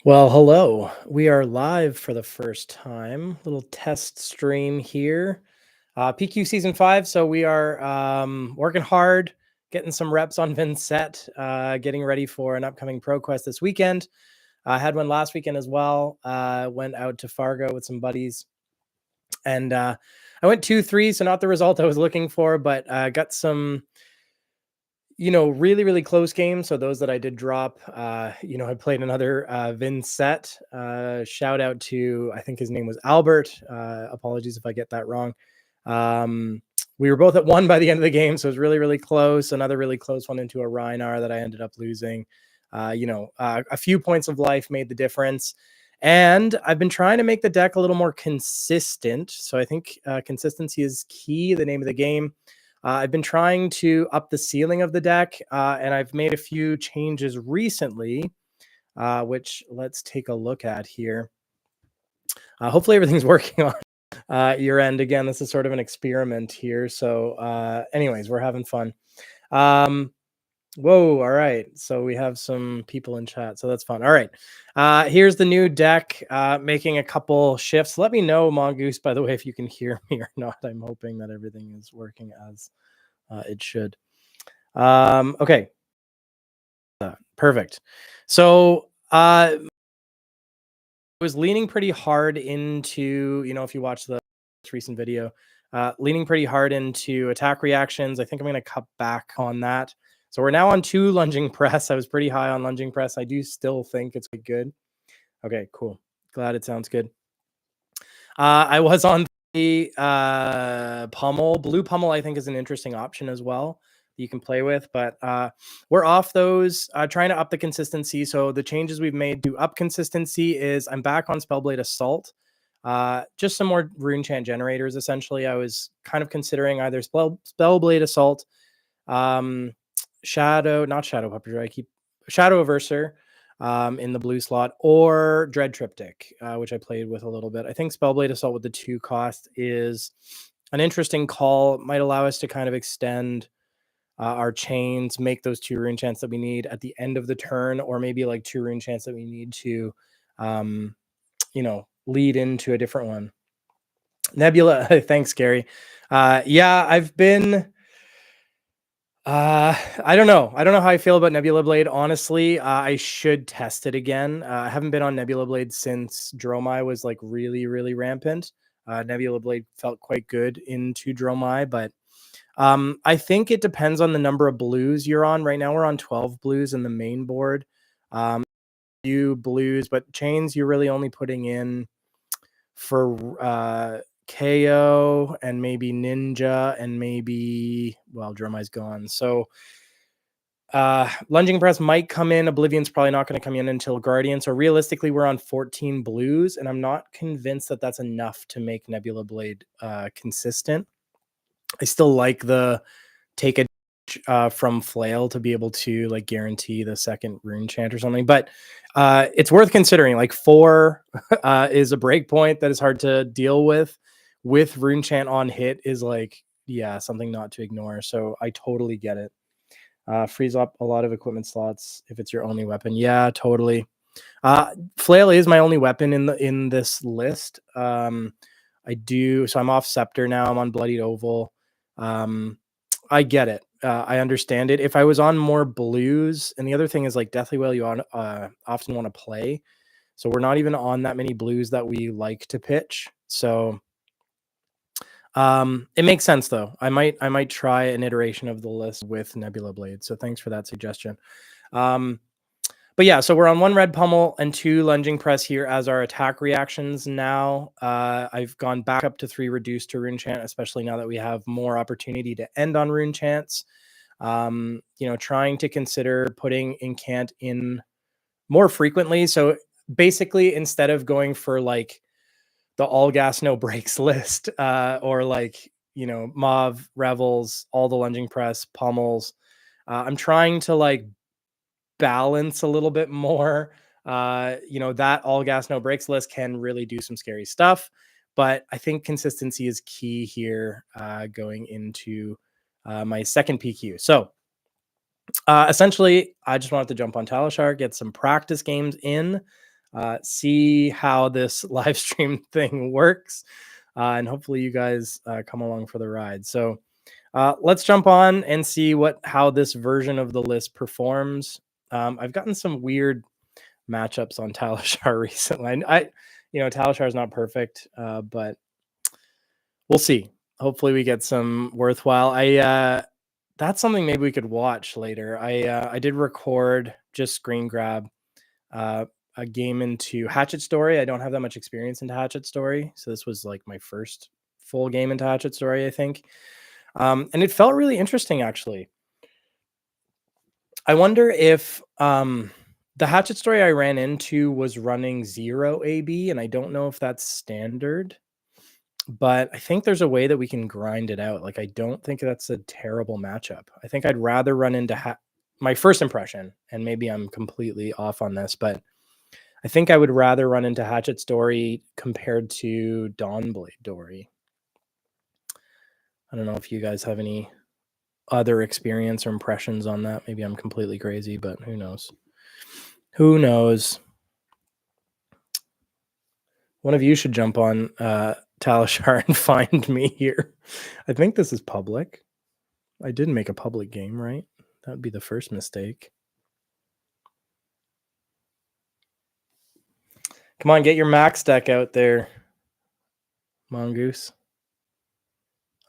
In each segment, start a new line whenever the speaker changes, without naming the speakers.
Well, hello. We are live for the first time. Little test stream here. PQ season 5. So we are working hard, getting some reps on Vynnset, getting ready for an upcoming Pro Quest this weekend. I had one last weekend as well. Went out to Fargo with some buddies, and I went 2-3, so not the result I was looking for, but got some really, really close games. So those that I did drop, I played another Vynnset. Shout out to, I think his name was Albert. Apologies if I get that wrong. We were both at 1 by the end of the game, so it was really, really close. Another really close one into a Rhinar that I ended up losing. A few points of life made the difference. And I've been trying to make the deck a little more consistent. So I think consistency is key, the name of the game. I've been trying to up the ceiling of the deck, and I've made a few changes recently, which let's take a look at here. Hopefully everything's working on your end. Again, this is sort of an experiment here. So anyways, we're having fun. Whoa, all right. So we have some people in chat, so that's fun. All right. Here's the new deck, making a couple shifts. Let me know, Mongoose, by the way, if you can hear me or not. I'm hoping that everything is working as it should. Okay. Perfect. So I was leaning pretty hard into, if you watch the recent video, leaning pretty hard into attack reactions. I think I'm going to cut back on that. So we're now on 2 lunging press. I was pretty high on lunging press. I do still think it's good. Okay, cool. Glad it sounds good. I was on the pummel. Blue pummel, I think, is an interesting option as well that you can play with. But we're off those, trying to up the consistency. So the changes we've made to up consistency is I'm back on Spellblade Assault. Just some more rune chant generators, essentially. I was kind of considering either Spellblade Assault, Shadow Averser in the blue slot, or Dread Triptych, which I played with a little bit. I think Spellblade Assault with the 2 cost is an interesting call. It might allow us to kind of extend our chains, make those 2 rune chants that we need at the end of the turn, or maybe like 2 rune chants that we need to, lead into a different one. Nebula, thanks, Gary. Yeah, I've been... I don't know how I feel about Nebula Blade. Honestly, I should test it again. I haven't been on Nebula Blade since Dromai was like really, really rampant. Nebula Blade felt quite good into Dromai, but I think it depends on the number of blues you're on. Right now we're on 12 blues in the main board. Few blues, but chains you're really only putting in for Kayo and maybe Ninja and maybe, well, Dromai's gone. So Lunging Press might come in. Oblivion's probably not going to come in until Guardian. So realistically, we're on 14 blues, and I'm not convinced that that's enough to make Nebula Blade consistent. I still like the take a from Flail to be able to like guarantee the second rune chant or something, but it's worth considering. Like 4 is a breakpoint that is hard to deal with rune chant on hit is like, yeah, something not to ignore. So I totally get it. Frees up a lot of equipment slots if it's your only weapon. Yeah, totally. Flail is my only weapon in this list. I do, so I'm off Scepter now. I'm on Bloodied Oval. I get it. I understand it. If I was on more blues, and the other thing is like Deathly Wail, you often want to play. So we're not even on that many blues that we like to pitch. So it makes sense though. I might try an iteration of the list with Nebula Blade. So thanks for that suggestion. But yeah, so we're on 1 red pummel and 2 lunging press here as our attack reactions now. I've gone back up to 3 reduced to rune chant, especially now that we have more opportunity to end on rune chants. Trying to consider putting incant in more frequently. So basically, instead of going for like the all gas no brakes list, or like Mauve, Revels, all the lunging press, pummels, I'm trying to like balance a little bit more. That all gas no brakes list can really do some scary stuff, but I think consistency is key here, going into my second PQ. So essentially I just wanted to jump on Talahar, get some practice games in. see how this live stream thing works. And hopefully you guys come along for the ride. So let's jump on and see how this version of the list performs. I've gotten some weird matchups on Talahar recently. Talahar is not perfect, but we'll see. Hopefully we get some worthwhile. That's something maybe we could watch later. I did record, just screen grab, a game into Hatchet Story. I don't have that much experience into Hatchet Story, so this was like my first full game into Hatchet Story, I think. And it felt really interesting, actually. I wonder if the Hatchet Story I ran into was running 0 AB, and I don't know if that's standard, but I think there's a way that we can grind it out. Like, I don't think that's a terrible matchup. I think I'd rather run into my first impression, and maybe I'm completely off on this, but I think I would rather run into Hatchet Story compared to Dawnblade Dory. I don't know if you guys have any other experience or impressions on that. Maybe I'm completely crazy, but who knows? Who knows? One of you should jump on Talahar and find me here. I think this is public. I didn't make a public game, right? That would be the first mistake. Come on, get your max deck out there, Mongoose.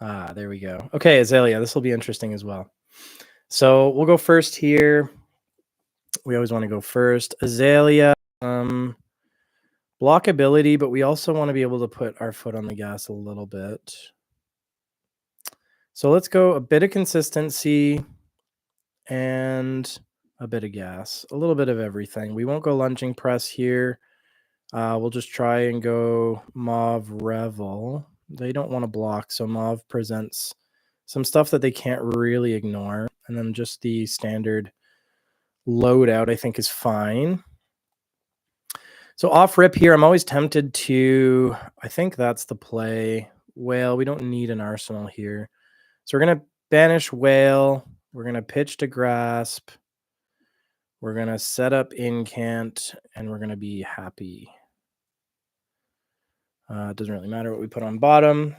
There we go. Okay, Aelia, this will be interesting as well. So we'll go first here. We always want to go first. Aelia, blockability, but we also want to be able to put our foot on the gas a little bit. So let's go a bit of consistency and a bit of gas, a little bit of everything. We won't go lunging press here. We'll just try and go Mauve Revel. They don't want to block, so Mauve presents some stuff that they can't really ignore. And then just the standard loadout, I think, is fine. So off rip here, I'm always tempted to, I think that's the play. Whale, we don't need an arsenal here. So we're going to banish Whale. We're going to pitch to Grasp. We're going to set up Incant, and we're going to be happy. It doesn't really matter what we put on bottom.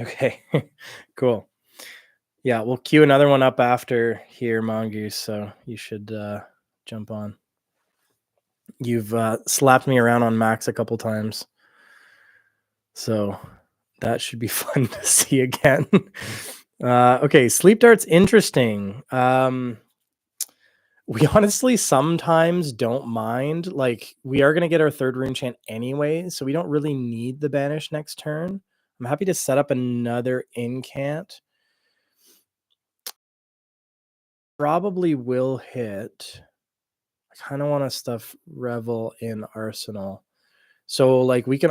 Okay, cool. Yeah, we'll queue another one up after here, Mongoose, so you should jump on. You've slapped me around on Max a couple times, so that should be fun to see again. Okay, Sleep Dart's interesting. We honestly sometimes don't mind. Like, we are going to get our third rune chant anyway, so we don't really need the banish next turn. I'm happy to set up another Incant. Probably will hit. I kind of want to stuff Revel in Arsenal. So, like, we can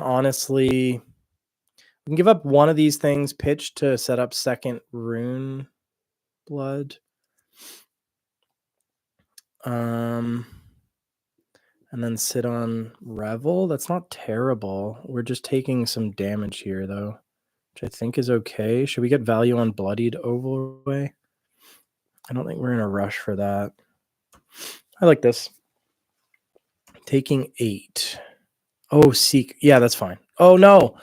give up one of these things, pitch to set up second rune blood. And then sit on Revel. That's not terrible. We're just taking some damage here, though, which I think is okay. Should we get value on Bloodied Overlay? I don't think we're in a rush for that. I like this. Taking 8. Oh, Seek. Yeah, that's fine. Oh, no.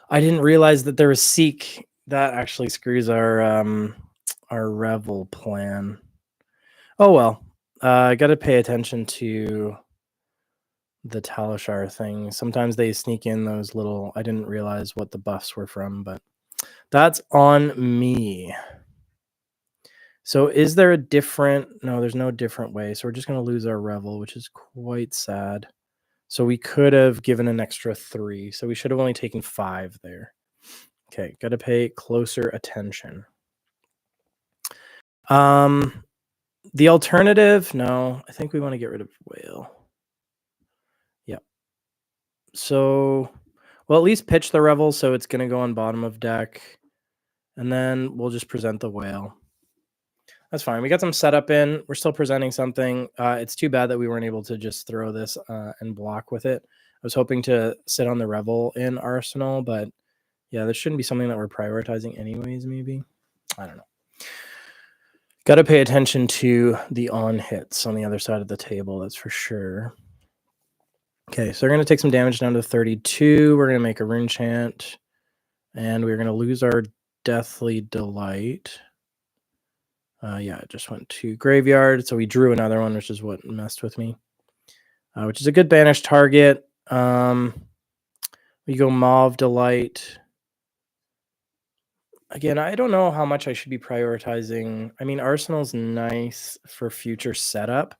I didn't realize that there was Seek. That actually screws our Revel plan. Oh, well. I got to pay attention to the Talahar thing. Sometimes they sneak in those little, I didn't realize what the buffs were from, but that's on me. So is there a different, no, there's no different way. So we're just going to lose our Revel, which is quite sad. So we could have given an extra 3. So we should have only taken 5 there. Okay, got to pay closer attention. The alternative, no, I think we want to get rid of Whale. So we'll at least pitch the Revel, so it's going to go on bottom of deck. And then we'll just present the Whale. That's fine. We got some setup in. We're still presenting something. It's too bad that we weren't able to just throw this and block with it. I was hoping to sit on the Revel in Arsenal, but yeah, this shouldn't be something that we're prioritizing anyways, maybe. I don't know. Got to pay attention to the on hits on the other side of the table, that's for sure. Okay, so we're going to take some damage down to 32. We're going to make a rune chant. And we're going to lose our Deathly Delight. Yeah, it just went to graveyard. So we drew another one, which is what messed with me. Which is a good banished target. We go Mauve Delight. Again, I don't know how much I should be prioritizing. I mean, Arsenal's nice for future setup.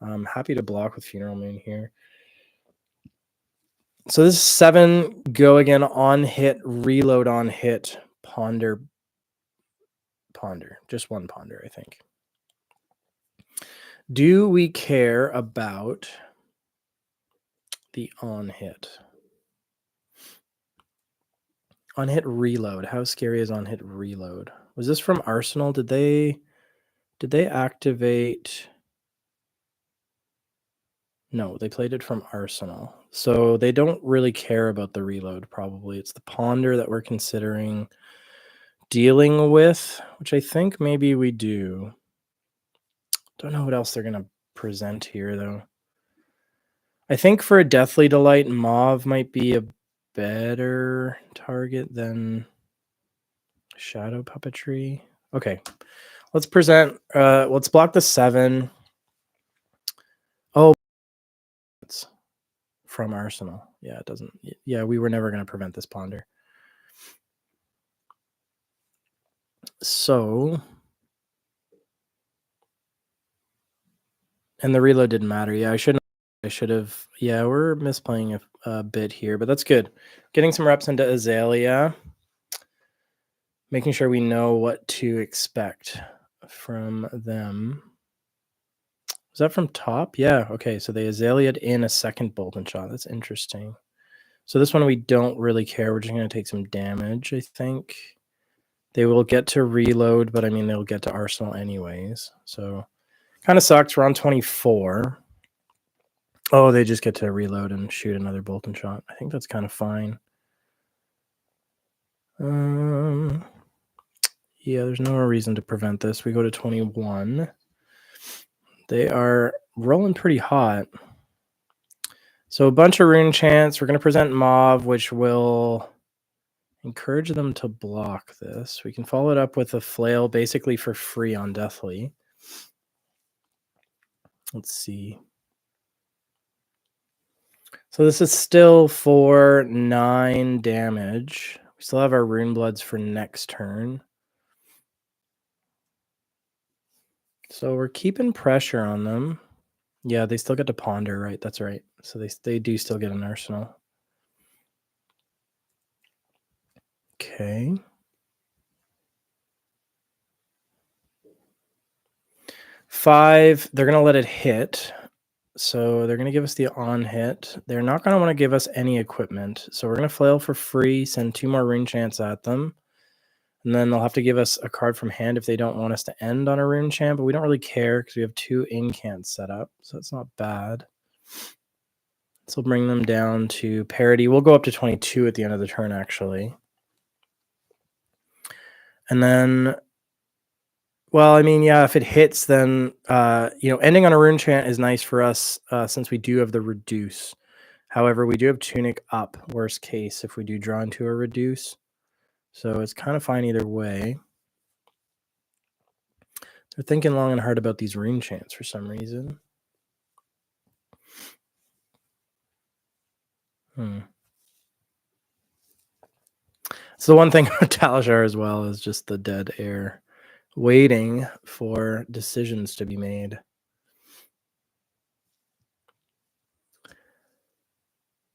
I'm happy to block with Funeral Moon here. So this is 7, go again, on hit, reload on hit, ponder. Just one ponder, I think. Do we care about the on hit? On hit reload. How scary is on hit reload? Was this from Arsenal? Did they activate? No, they played it from Arsenal. So they don't really care about the reload, probably. It's the ponder that we're considering dealing with, which I think maybe we do. Don't know what else they're going to present here, though. I think for a Deathly Delight, Mauve might be a better target than Shadow Puppetry. Okay, let's present. Let's block the 7. Oh, it's from Arsenal. Yeah, it doesn't. Yeah, we were never going to prevent this ponder. So, and the reload didn't matter. Yeah, I should have. Yeah, we're misplaying a bit here, but that's good. Getting some reps into Aelia. Making sure we know what to expect from them. Was that from top? Yeah, okay. So they Azalea'd in a second bolt and shot. That's interesting. So this one we don't really care. We're just going to take some damage, I think. They will get to reload, but I mean, they'll get to Arsenal anyways. So kind of sucks. We're on 24. Oh, they just get to reload and shoot another bolt and shot. I think that's kind of fine. Yeah, there's no reason to prevent this. We go to 21. They are rolling pretty hot. So a bunch of rune chants. We're going to present Mauve, which will encourage them to block this. We can follow it up with a flail basically for free on Deathly. Let's see. So this is still for 9 damage. We still have our Rune Bloods for next turn. So we're keeping pressure on them. Yeah, they still get to ponder, right? That's right. So they do still get an Arsenal. Okay. Five, they're going to let it hit. So they're going to give us the on hit. They're not going to want to give us any equipment. So we're going to flail for free, send 2 more rune chants at them. And then they'll have to give us a card from hand if they don't want us to end on a rune chant, but we don't really care because we have 2 incants set up. So it's not bad. This will bring them down to parity. We'll go up to 22 at the end of the turn, actually. And then, well, I mean, yeah, if it hits, then, ending on a rune chant is nice for us since we do have the reduce. However, we do have Tunic up, worst case, if we do draw into a reduce. So it's kind of fine either way. They're thinking long and hard about these rune chants for some reason. So the one thing about Talahar as well is just the dead air, waiting for decisions to be made.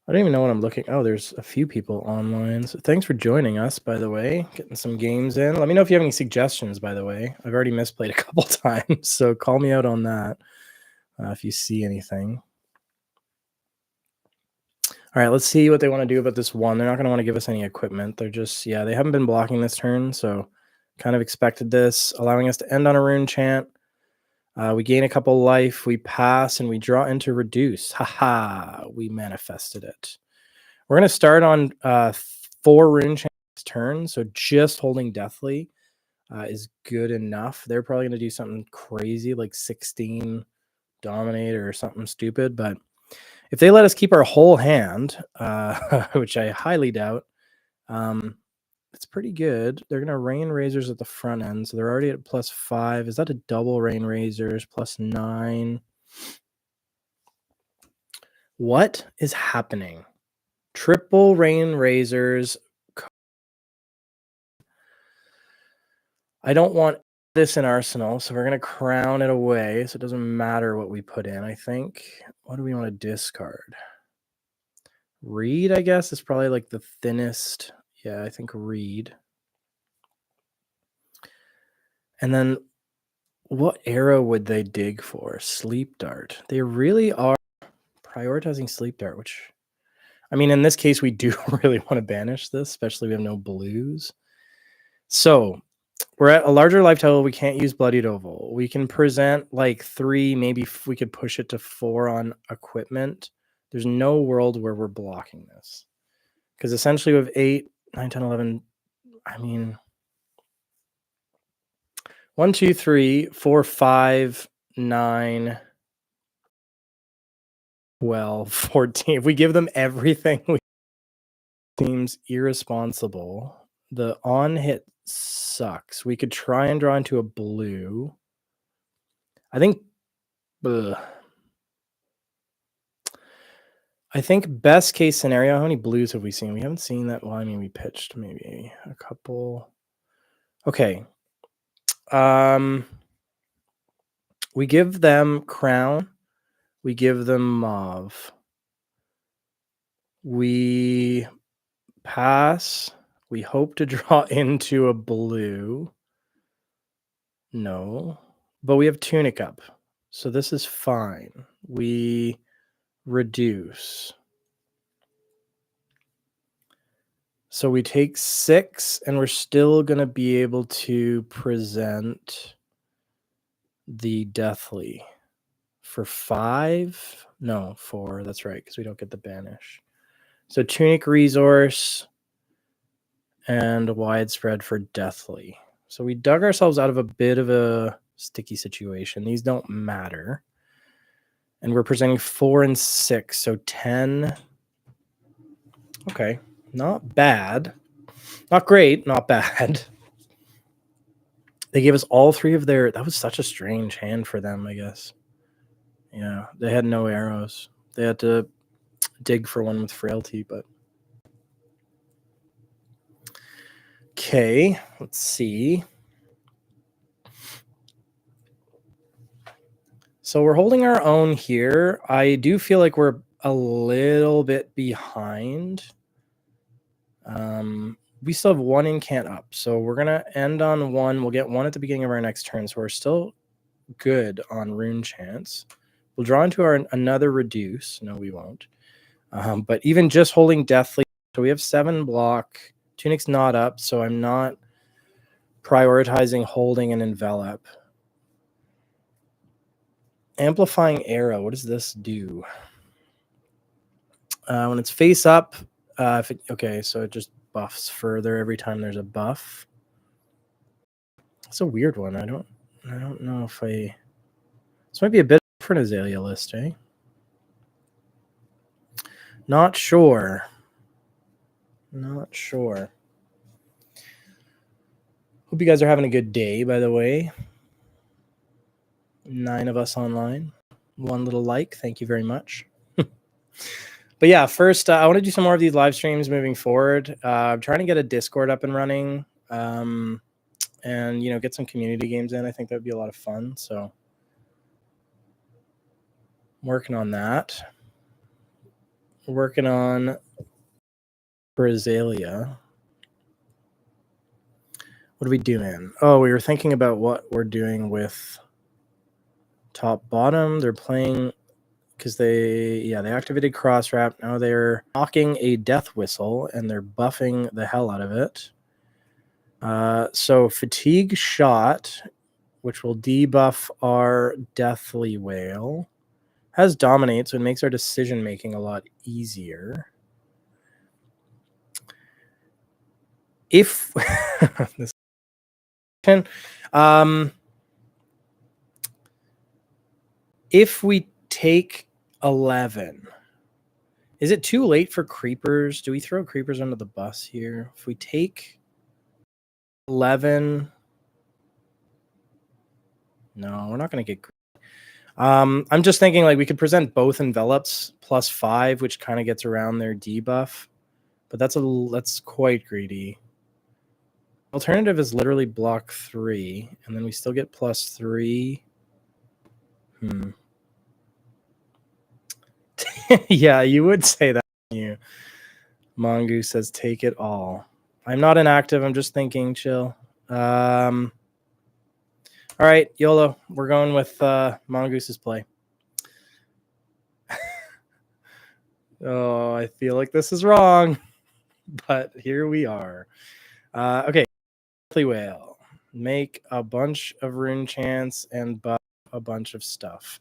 I don't even know what I'm looking. Oh, there's a few people online. So thanks for joining us, by the way. Getting some games in. Let me know if you have any suggestions, by the way. I've already misplayed a couple times, so call me out on that if you see anything. All right, let's see what they want to do about this one. They're not going to want to give us any equipment. They're just, yeah, they haven't been blocking this turn, so kind of expected this, allowing us to end on a rune chant. We gain a couple life, we pass, and we draw into reduce. Haha, we manifested it. We're going to start on 4 rune chants turn, so just holding Deathly is good enough. They're probably going to do something crazy like 16 Dominate or something stupid, but If they let us keep our whole hand, which I highly doubt, it's pretty good. They're going to rain razors at the front end, so they're already at +5. Is that a double rain razors +9? What is happening? Triple rain razors. I don't want this in Arsenal, so we're going to crown it away, so it doesn't matter what we put in, I think. What do we want to discard? Reed, I guess, is probably like the thinnest. Yeah, I think Reed. And then what arrow would they dig for? Sleep Dart. They really are prioritizing Sleep Dart, which, I mean, in this case, we do really want to banish this, especially we have no blues. So we're at a larger life total. We can't use Bloodied Oval. We can present like 3, maybe if we could push it to 4 on equipment. There's no world where we're blocking this. Because essentially we have 8, 9, 10, 11. I mean, 1, 2, 3, 4, 5, 9, 12, 14. If we give them everything, seems irresponsible. The on hit sucks. We could try and draw into a blue. I think best case scenario, how many blues have we seen? We haven't seen that. Well, I mean, we pitched maybe a couple. Okay. We give them crown. We give them mauve. We pass. We hope to draw into a blue. No. But we have tunic up. So this is fine. We reduce. So we take 6, and we're still going to be able to present the Deathly for 5. No, 4. That's right, because we don't get the banish. So tunic resource and widespread for Deathly. So we dug ourselves out of a bit of a sticky situation. These don't matter. And we're presenting 4 and 6, so 10. Okay, not bad. Not great, not bad. They gave us all 3 of their... That was such a strange hand for them, I guess. Yeah, they had no arrows. They had to dig for one with frailty, but... Okay, let's see. So we're holding our own here. I do feel like we're a little bit behind. We still have 1 incant up, so we're going to end on 1. We'll get 1 at the beginning of our next turn, so we're still good on rune chance. We'll draw into our another reduce. No, we won't. But even just holding Deathly, so we have 7 block. Tunic's not up, so I'm not prioritizing holding an envelop. Amplifying arrow, what does this do? When it's face up, okay, so it just buffs further every time there's a buff. It's a weird one. I don't know if this might be a bit different as Aelia list, eh? Not sure. Not sure. Hope you guys are having a good day, by the way. 9 of us online. 1 little like. Thank you very much. But yeah, first, I want to do some more of these live streams moving forward. I'm trying to get a Discord up and running, and get some community games in. I think that would be a lot of fun. So I'm working on that. We're working on Aelia. What are we doing? Oh, we were thinking about what we're doing with top bottom. They're playing because they activated cross wrap. Now they're knocking a death whistle and they're buffing the hell out of it. So fatigue shot, which will debuff our Deathly Whale, has dominate, so it makes our decision making a lot easier. If this if we take 11, Is it too late for creepers? Do we throw creepers under the bus here? If we take 11... No, we're not going to get... I'm just thinking like we could present both envelops plus 5, which kind of gets around their debuff. But that's quite greedy. Alternative is literally block 3, and then we still get plus 3. Yeah, you would say that. You Mongoose says take it all. I'm not inactive. I'm just thinking. Chill. All right, YOLO. We're going with Mongoose's play. Oh, I feel like this is wrong, but here we are. Okay, Whale. Make a bunch of rune chants and buff a bunch of stuff.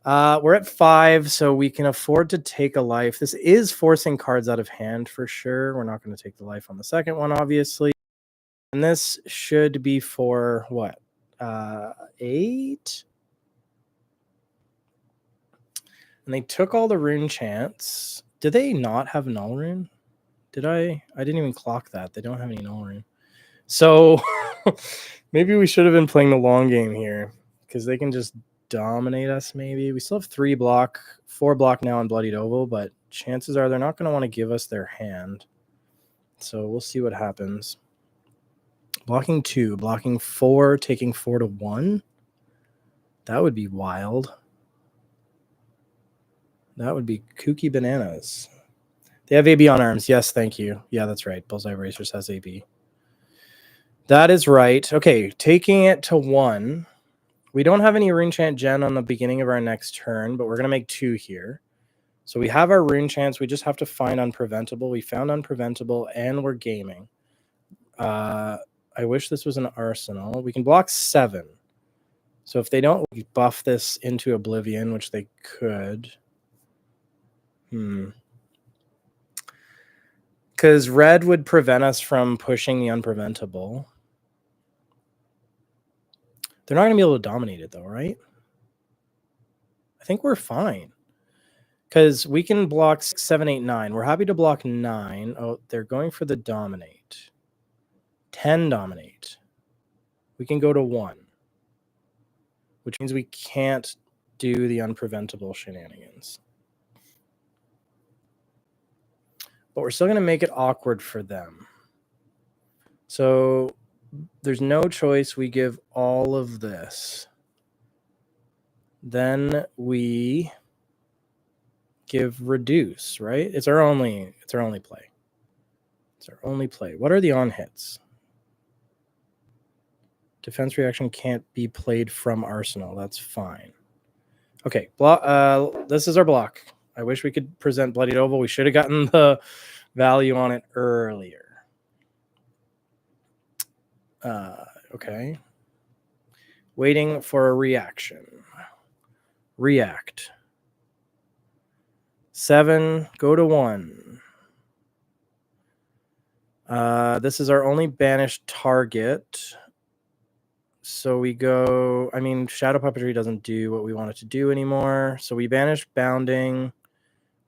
We're at 5, so we can afford to take a life. This is forcing cards out of hand for sure. We're not going to take the life on the second one, obviously. And this should be for what? 8? And they took all the rune chants. Did they not have null rune? Did I? I didn't even clock that. They don't have any null rune. So maybe we should have been playing the long game here because they can just dominate us maybe. We still have 3 block, 4 block now on Bloodied Oval, but chances are they're not going to want to give us their hand. So we'll see what happens. Blocking 2, blocking 4, taking 4 to 1. That would be wild. That would be kooky bananas. They have AB on arms. Yes, thank you. Yeah, that's right. Bullseye Racers has AB. That is right. Okay, taking it to 1. We don't have any rune chant gen on the beginning of our next turn, but we're going to make 2 here. So we have our rune chants. We just have to find Unpreventable. We found Unpreventable, and we're gaming. I wish this was an arsenal. We can block 7. So if they don't buff this into Oblivion, which they could... Because red would prevent us from pushing the Unpreventable. They're not going to be able to dominate it, though, right? I think we're fine. Because we can block 6, 7, 8, 9. We're happy to block 9. Oh, they're going for the dominate. 10 dominate. We can go to 1. Which means we can't do the Unpreventable shenanigans. But we're still going to make it awkward for them. So there's no choice. We give all of this. Then we give reduce, right? It's our only play. It's our only play. What are the on hits? Defense reaction can't be played from Arsenal. That's fine. Okay, this is our block. I wish we could present Bloodied Oval. We should have gotten the value on it earlier. Okay. Waiting for a reaction. React. 7, go to 1. This is our only banished target. So we go, I mean, Shadow Puppetry doesn't do what we want it to do anymore. So we banish Bounding.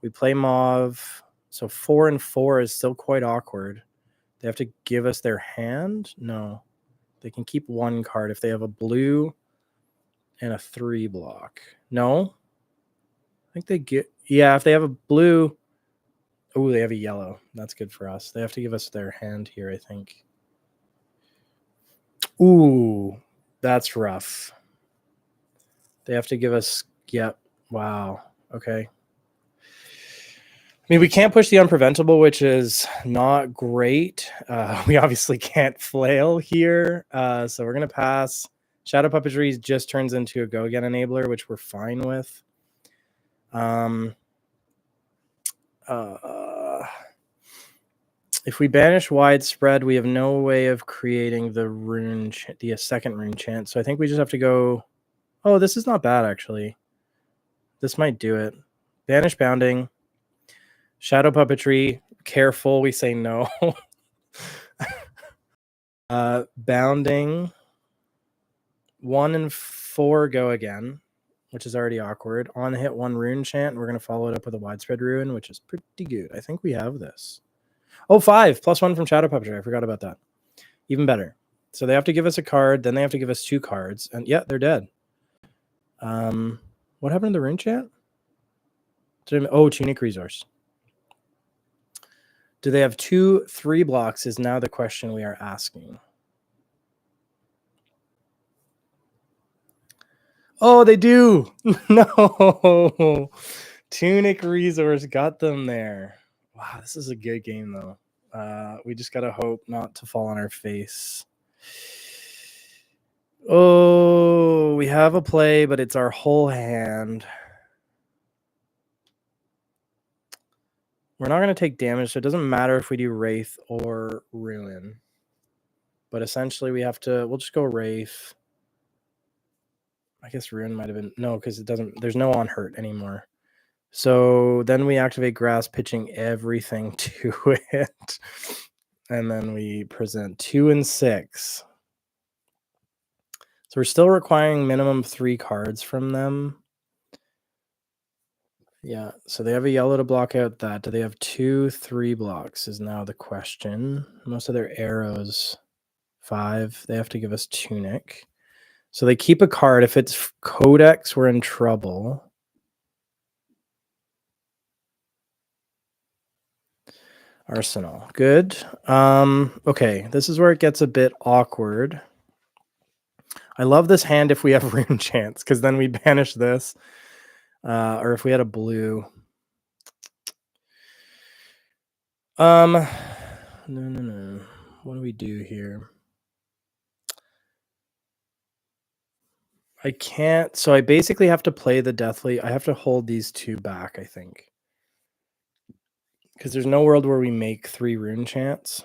We play Mauve. So 4 and 4 is still quite awkward. They have to give us their hand? No. They can keep 1 card if they have a blue and a 3 block. No? I think they get... Yeah, if they have a blue... Oh, they have a yellow. That's good for us. They have to give us their hand here, I think. Ooh, that's rough. They have to give us... Yep. Wow. Okay. I mean, we can't push the Unpreventable, which is not great. We obviously can't flail here. So we're going to pass. Shadow Puppetry just turns into a Go Again enabler, which we're fine with. If we banish Widespread, we have no way of creating the second rune chant. So I think we just have to go... Oh, this is not bad, actually. This might do it. Banish Bounding. Shadow Puppetry. Careful, we say no. Bounding. 1 and 4 Go Again. which is already awkward. On hit 1 rune chant, we're going to follow it up with a widespread ruin, which is pretty good. I think we have this. Oh, 5 +1 from Shadow Puppetry. I forgot about that. Even better. So they have to give us a card, then they have to give us 2 cards, and yeah, they're dead. What happened to the rune chant? Tunic Resource. Do they have 2 3 blocks is now the question we are asking. Oh, they do. No. Tunic Resource got them there. Wow, this is a good game, though. We just got to hope not to fall on our face. Oh, we have a play, but it's our whole hand. We're not going to take damage, so it doesn't matter if we do Wraith or Ruin. But essentially, we'll just go Wraith. I guess Ruin might have been, no, because there's no on hurt anymore. So then we activate Grass, pitching everything to it. And then we present 2 and 6. So we're still requiring minimum 3 cards from them. Yeah, so they have a yellow to block out that. Do they have 2 3 blocks is now the question. Most of their arrows, 5. They have to give us Tunic. So they keep a card. If it's Codex, we're in trouble. Arsenal. Good. Okay, this is where it gets a bit awkward. I love this hand if we have rune chance, because then we banish this. Or if we had a blue. No. What do we do here? I can't. So I basically have to play the Deathly. I have to hold these 2 back, I think. Because there's no world where we make 3 rune chants.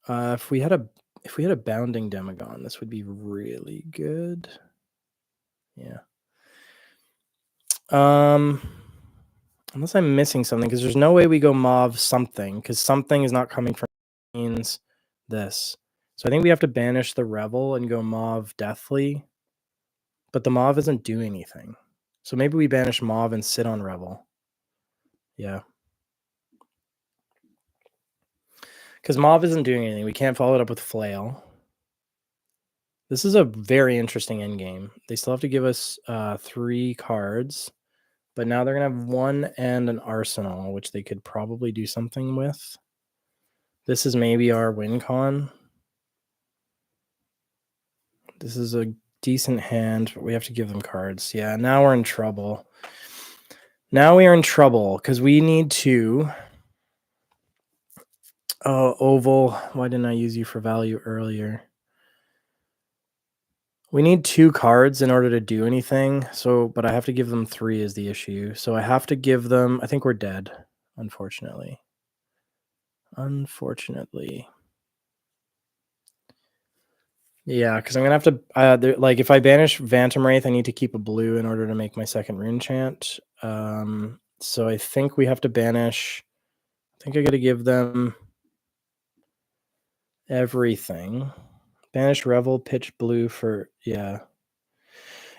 If we had a bounding Demagon, this would be really good. Yeah. Unless I'm missing something, because there's no way we go Mauve something, because something is not coming from means this. So I think we have to banish the Revel and go Mauve Deathly. But the Mauve isn't doing anything. So maybe we banish Mauve and sit on Revel. Yeah. Because Mauve isn't doing anything. We can't follow it up with Flail. This is a very interesting endgame. They still have to give us 3 cards. But now they're going to have 1 and an Arsenal, which they could probably do something with. This is maybe our win con. This is a decent hand, but we have to give them cards. Yeah, now we're in trouble. Now we are in trouble because we need to... Oh, Oval. Why didn't I use you for value earlier? We need 2 cards in order to do anything. So, but I have to give them 3 is the issue. So I have to give them... I think we're dead, unfortunately. Yeah, because I'm going to have to... like, if I banish Phantom Wraith, I need to keep a blue in order to make my second rune chant. So I think we have to banish... I think I got to give them everything. Banish Revel, pitch blue for... Yeah.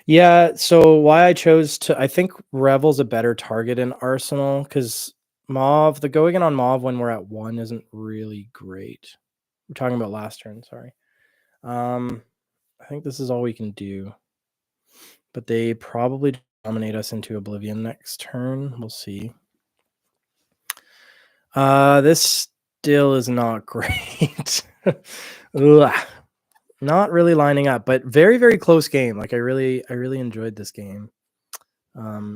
Yeah, so why I chose to... I think Revel's a better target in Arsenal, because Mauve... The going in on Mauve when we're at 1 isn't really great. We're talking about last turn, sorry. I think this is all we can do. But they probably dominate us into Oblivion next turn. We'll see. This still is not great. Not really lining up, but very, very close game. Like I really enjoyed this game.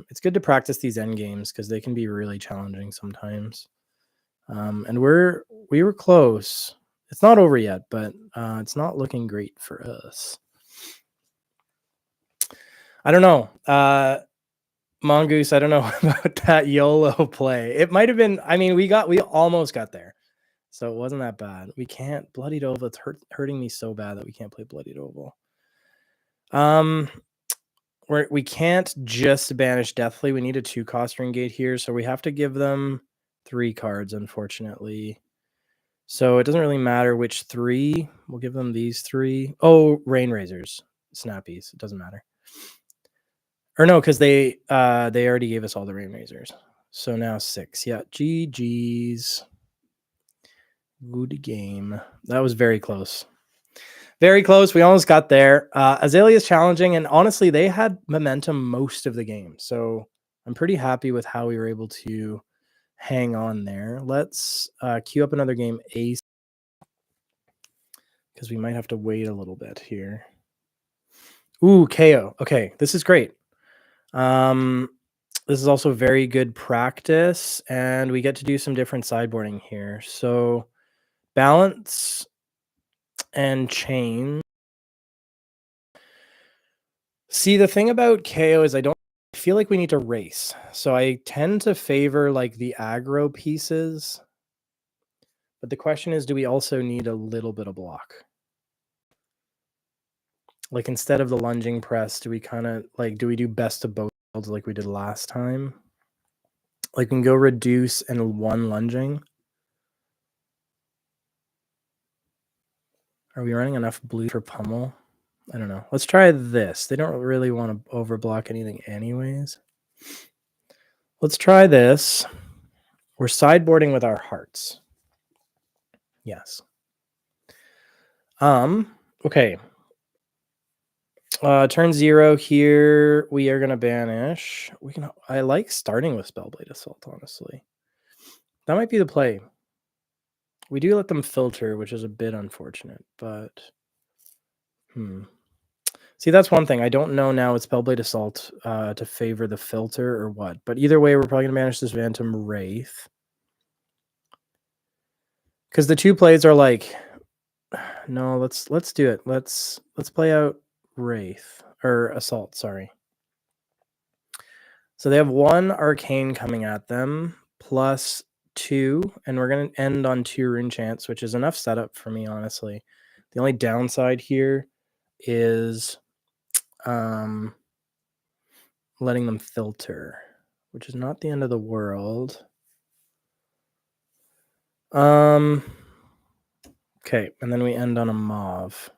It's good to practice these end games because they can be really challenging sometimes. And we were close. It's not over yet, but it's not looking great for us. I don't know. Mongoose, I don't know about that YOLO play. It might have been, I mean, we almost got there. So it wasn't that bad. We can't Bloodied Oval. It's hurting me so bad that we can't play Bloodied Oval. We can't just banish Deathly. We need a 2-cost Ring Gate here, so we have to give them 3 cards, unfortunately. So it doesn't really matter which 3. We'll give them these 3. Oh, Rain Razors. snappies. It doesn't matter. Or no, because they already gave us all the rain razors. So now 6. Yeah, GG's. Good game. That was very close. Very close. We almost got there. Aelia is challenging, and honestly, they had momentum most of the game. So I'm pretty happy with how we were able to hang on there. Let's queue up another game, Ace, because we might have to wait a little bit here. Ooh, Kayo. Okay, this is great. This is also very good practice, and we get to do some different sideboarding here. So balance and chain. See, the thing about Kayo is I feel like we need to race. So I tend to favor like the aggro pieces. But the question is, do we also need a little bit of block? Like instead of the lunging press, do we kind of like, do we do best of both worlds like we did last time? Like we can go reduce and 1 lunging. Are we running enough blue for pummel? I don't know. Let's try this. They don't really want to overblock anything anyways. Let's try this. We're sideboarding with our hearts. Yes. Okay. Turn 0 here. We are gonna banish. I like starting with Spellblade Assault, honestly. That might be the play. We do let them filter, which is a bit unfortunate, but see, that's one thing. I don't know now with Spellblade Assault to favor the filter or what. But either way, we're probably gonna banish this Phantom Wraith. Because the 2 plays are like, no, let's do it. Let's play out Wraith or Assault, sorry. So they have 1 arcane coming at them plus 2, and we're gonna end on 2 rune chants, which is enough setup for me, honestly. The only downside here is letting them filter, which is not the end of the world. Okay, and then we end on a mauve.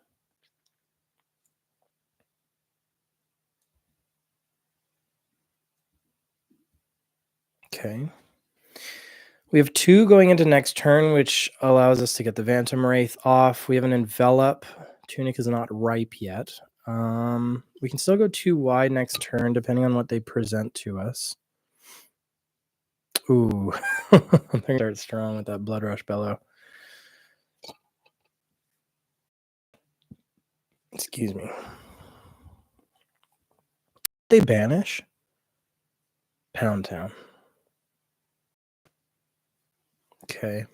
Okay. We have 2 going into next turn, which allows us to get the Phantom Wraith off. We have an Envelop. Tunic is not ripe yet. We can still go 2 wide next turn, depending on what they present to us. Ooh, they're gonna start strong with that Blood Rush Bellow. Excuse me. They banish? Pound Town. Okay.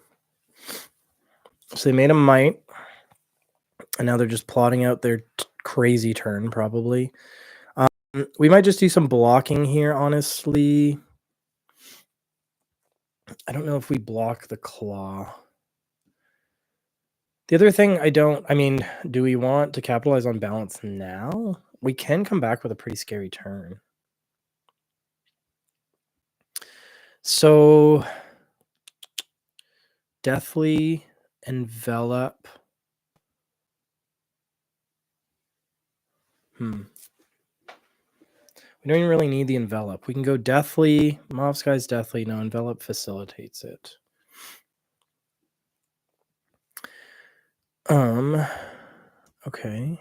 So they made a Might, and now they're just plotting out their crazy turn, probably. We might just do some blocking here, honestly. I don't know if we block the Claw. The other thing do we want to capitalize on balance now? We can come back with a pretty scary turn. So, Deathly Envelop. We don't even really need the Envelop. We can go Deathly. Mauve Sky's Deathly. No, Envelop facilitates it. Okay.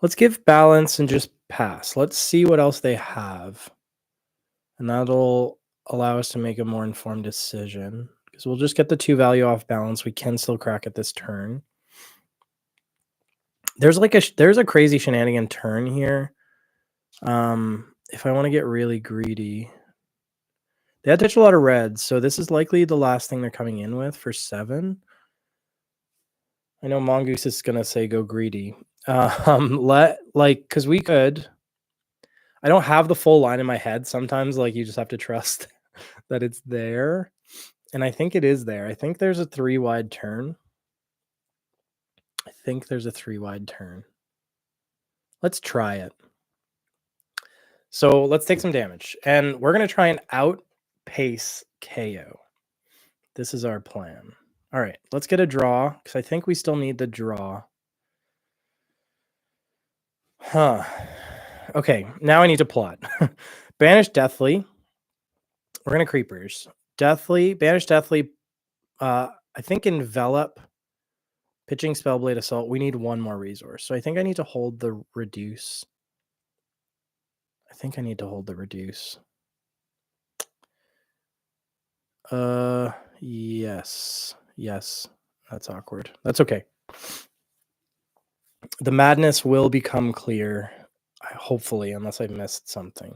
Let's give balance and just pass. Let's see what else they have. And that'll allow us to make a more informed decision. Because we'll just get the 2 value off balance. We can still crack at this turn. There's a crazy shenanigan turn here. If I want to get really greedy. They had to touch a lot of reds, so this is likely the last thing they're coming in with for 7. I know Mongoose is gonna say go greedy. Because we could. I don't have the full line in my head. Sometimes, you just have to trust that it's there, and I think it is there. I think there's a 3 wide turn. Let's try it. So let's take some damage, and we're gonna try and outpace Kayo. This is our plan. All right, let's get a draw because I think we still need the draw. Huh. Okay, now I need to plot. Banish Deathly. We're gonna creepers. Deathly, banish Deathly. I think envelop, pitching Spellblade Assault. We need one more resource. So I think I need to hold the reduce. Yes. Yes. That's awkward. That's okay. The madness will become clear, hopefully, unless I missed something.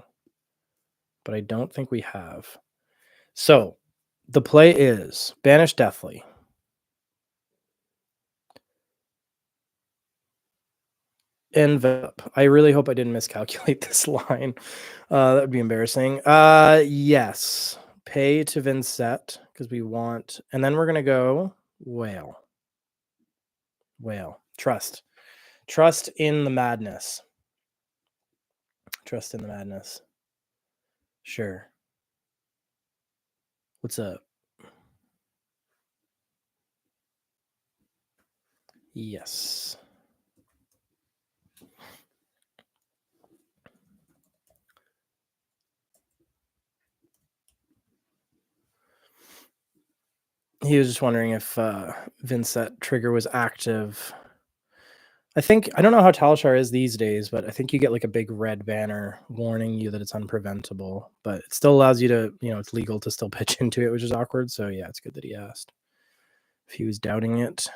But I don't think we have. So the play is banish Deathly. Envelop. I really hope I didn't miscalculate this line. That would be embarrassing. Yes. Pay to Vynnset because we want, and then we're gonna go whale. Whale. Trust in the madness. Trust in the madness. Sure. What's up? Yes. He was just wondering if Vynnset trigger was active. I don't know how Talahar is these days, but I think you get like a big red banner warning you that it's unpreventable, but it still allows you to, it's legal to still pitch into it, which is awkward. So yeah, it's good that he asked if he was doubting it.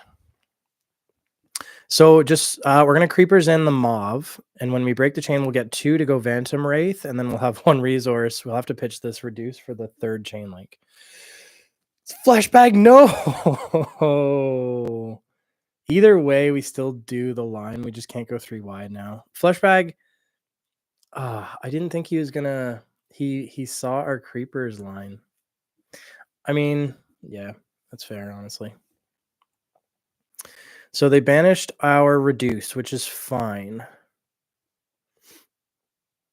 So just, we're going to creepers in the mauve. And when we break the chain, we'll get 2 to go Phantom Wraith. And then we'll have 1 resource. We'll have to pitch this reduce for the 3rd chain link. It's flashback. No. Either way, we still do the line. We just can't go 3 wide now. Fleshbag. I didn't think he was gonna. He saw our creepers line. I mean, yeah, that's fair, honestly. So they banished our reduce, which is fine.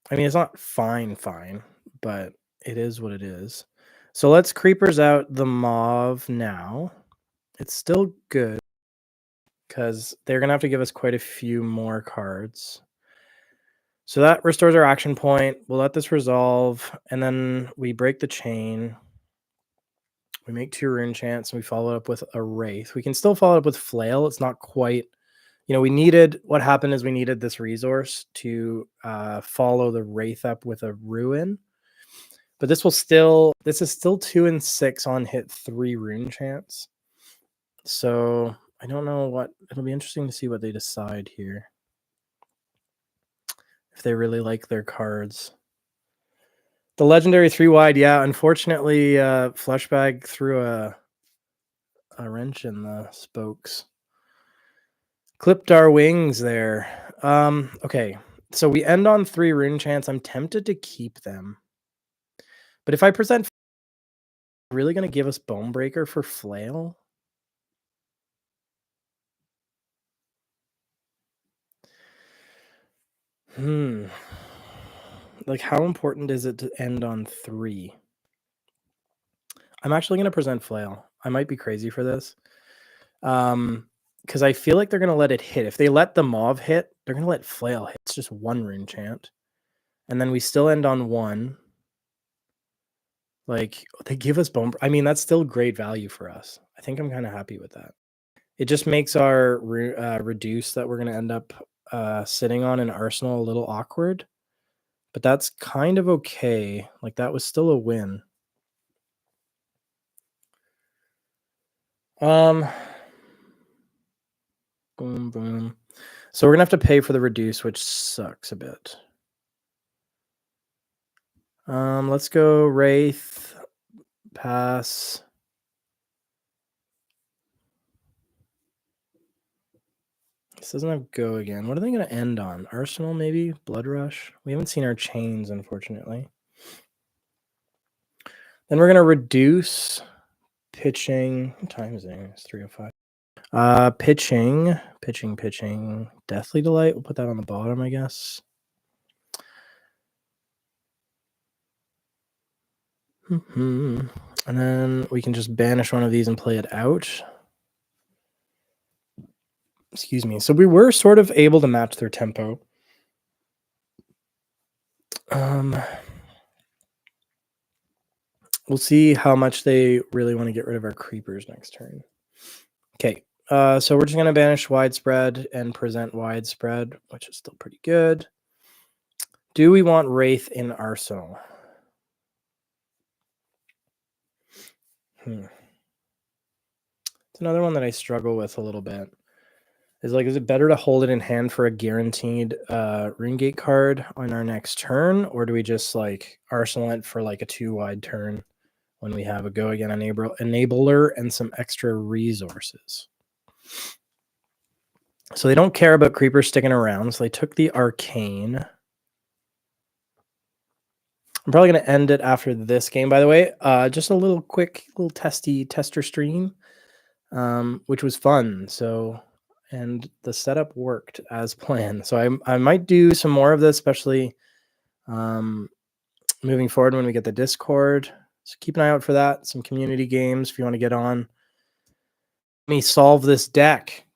I mean, it's not fine, but it is what it is. So let's creepers out the mauve now. It's still good because they're gonna have to give us quite a few more cards. So that restores our action point. We'll let this resolve, and then we break the chain. We make 2 rune chants, and we follow it up with a wraith. We can still follow it up with flail. It's not quite, what happened is we needed this resource to follow the wraith up with a ruin. But this is still 2 and 6 on hit 3 rune chants. So I don't know it'll be interesting to see what they decide here. If they really like their cards. The legendary 3 wide, yeah. Unfortunately, Fleshbag threw a wrench in the spokes. Clipped our wings there. Okay, so we end on 3 rune chants. I'm tempted to keep them. But if I present, really going to give us Bonebreaker for flail? Like, how important is it to end on 3? I'm actually going to present flail. I might be crazy for this. Because I feel like they're going to let it hit. If they let the mauve hit, they're going to let flail hit. It's just 1 rune chant. And then we still end on 1. Like, they give us bone. I mean, that's still great value for us. I think I'm kind of happy with that. It just makes our reduce that we're going to end up sitting on in Arsenal a little awkward. But that's kind of okay. Like, that was still a win. Boom, boom. So we're going to have to pay for the reduce, which sucks a bit. Let's go Wraith, pass. This doesn't have go again. What are they going to end on? Arsenal, maybe? Blood Rush? We haven't seen our chains, unfortunately. Then we're going to reduce pitching. What time is it? It's 3:05. Pitching. Deathly Delight. We'll put that on the bottom, I guess. And then we can just banish one of these and play it out. Excuse me. So we were sort of able to match their tempo. We'll see how much they really want to get rid of our creepers next turn. Okay. So we're just going to banish widespread and present widespread, which is still pretty good. Do we want Wraith in Arsenal? It's another one that I struggle with a little bit. Is it better to hold it in hand for a guaranteed Runegate card on our next turn, or do we just Arsenal it for a 2-wide turn when we have a go again enabler and some extra resources? So they don't care about creepers sticking around, so they took the Arcane. I'm probably going to end it after this game, by the way. Just a little quick tester stream, which was fun. And the setup worked as planned. So I might do some more of this, especially moving forward when we get the Discord. So keep an eye out for that. Some community games if you want to get on. Let me solve this deck.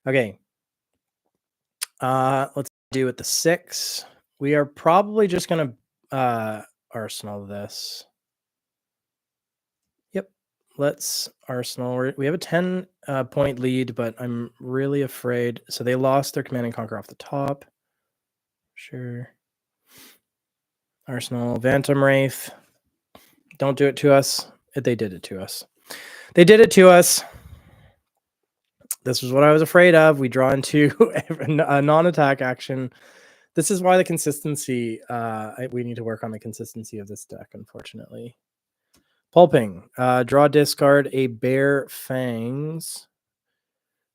Okay. Let's do with the 6. We are probably just going to Arsenal this. Yep. Let's Arsenal. We have a 10 point lead, but I'm really afraid. So they lost their Command and Conquer off the top. Sure. Arsenal, Phantom Wraith. Don't do it to us. They did it to us. They did it to us. This was what I was afraid of. We draw into a non-attack action. This is why the consistency, we need to work on the consistency of this deck, unfortunately. Pulping. Draw, discard a Bare Fangs.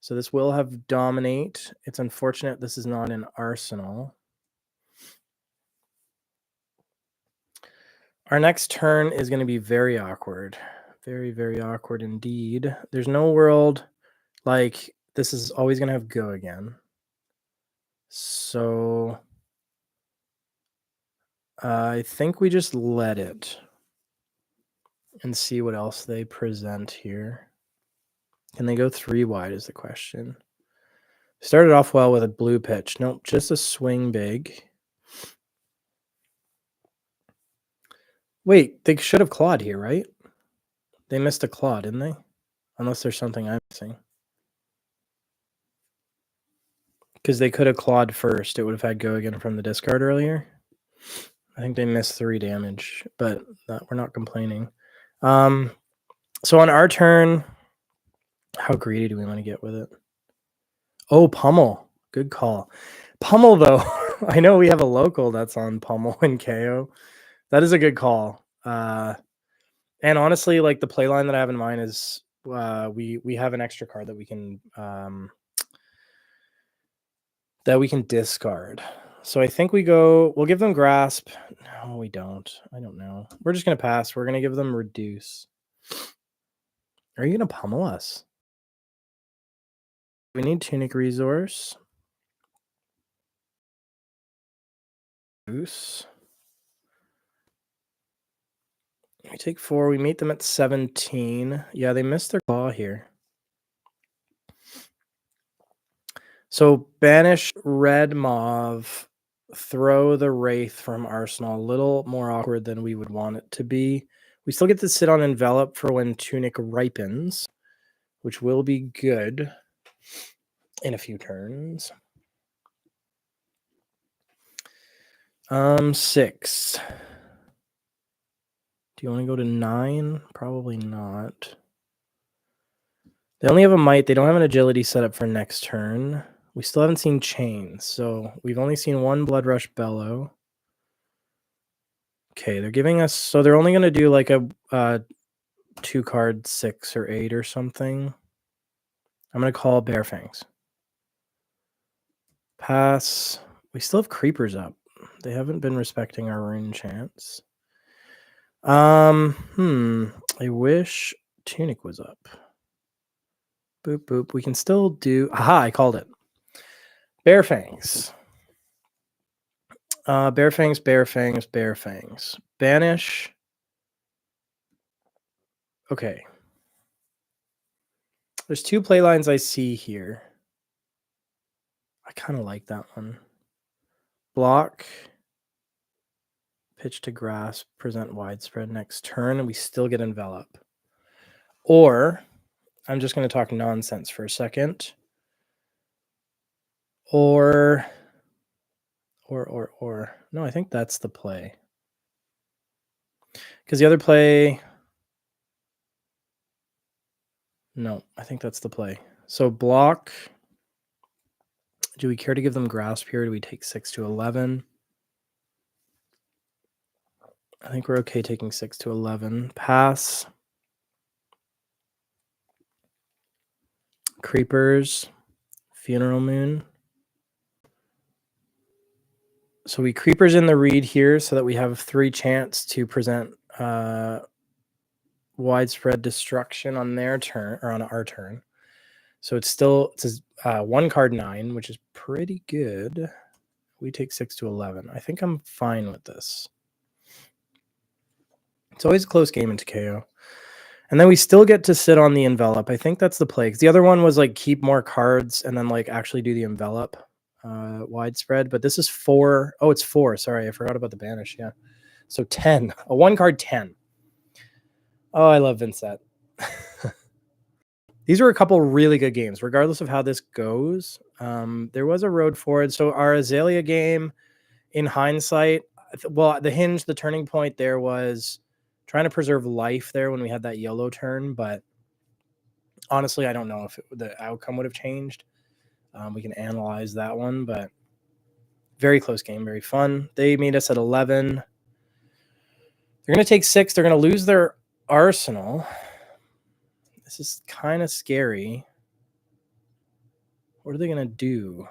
So this will have Dominate. It's unfortunate this is not an Arsenal. Our next turn is going to be very awkward. Very, very awkward indeed. There's no world this is always going to have go again. So I think we just let it and see what else they present here. Can they go 3 wide is the question. Started off well with a blue pitch. Nope, just a swing big. Wait, they should have clawed here, right? They missed a claw, didn't they? Unless there's something I'm missing. Because they could have clawed first. It would have had go again from the discard earlier. I think they missed 3 damage, but we're not complaining. So on our turn, how greedy do we want to get with it? Oh, Pummel. Good call. Pummel, though. I know we have a local that's on Pummel and Kayo. That is a good call. And honestly, the play line that I have in mind is we have an extra card that we can discard. So I think we'll give them Grasp. No, we don't. I don't know. We're just going to pass. We're going to give them Reduce. Are you going to pummel us? We need Tunic Resource. Reduce. We take 4. We meet them at 17. Yeah, they missed their claw here. So banish red mauve. Throw the Wraith from Arsenal. A little more awkward than we would want it to be. We still get to sit on Envelop for when Tunic ripens, which will be good in a few turns. 6. Do you want to go to 9? Probably not. They only have a Might. They don't have an Agility set up for next turn. We still haven't seen Chains, so we've only seen 1 Blood Rush Bellow. Okay, they're giving us... So they're only going to do a 2-card 6 or 8 or something. I'm going to call Bare Fangs. Pass. We still have Creepers up. They haven't been respecting our Rune Chance. I wish Tunic was up. Boop, boop. We can still do... Aha, I called it. Bare Fangs. Bare Fangs, Bare Fangs, Bare Fangs. Banish. Okay. There's 2 play lines I see here. I kind of like that one. Block, pitch to grass, present widespread next turn, and we still get envelop. Or, I'm just going to talk nonsense for a second. Or, no, I think that's the play. Because the other play, no, I think that's the play. So block, do we care to give them grasp here? Do we take 6 to 11? I think we're okay taking 6 to 11. Pass. Creepers. Funeral Moon. So we creepers in the read here so that we have 3 chance to present widespread destruction on their turn, or on our turn. So it's still, it's 1 card 9, which is pretty good. We take 6 to 11. I think I'm fine with this. It's always a close game into Kayo. And then we still get to sit on the envelop. I think that's the play. Because the other one was like keep more cards and then like actually do the envelop widespread. But this is 4. Oh, it's 4. Sorry, I forgot about the banish. Yeah. So 10. A 1 card 10. Oh, I love Vynnset. These were a couple really good games, regardless of how this goes. There was a road forward. So our Aelia game, in hindsight, well, the hinge, the turning point there was trying to preserve life there when we had that yellow turn. But honestly, I don't know if the outcome would have changed. We can analyze that one, but very close game, very fun. They made us at 11. They're going to take 6. They're going to lose their arsenal. This is kind of scary. What are they going to do?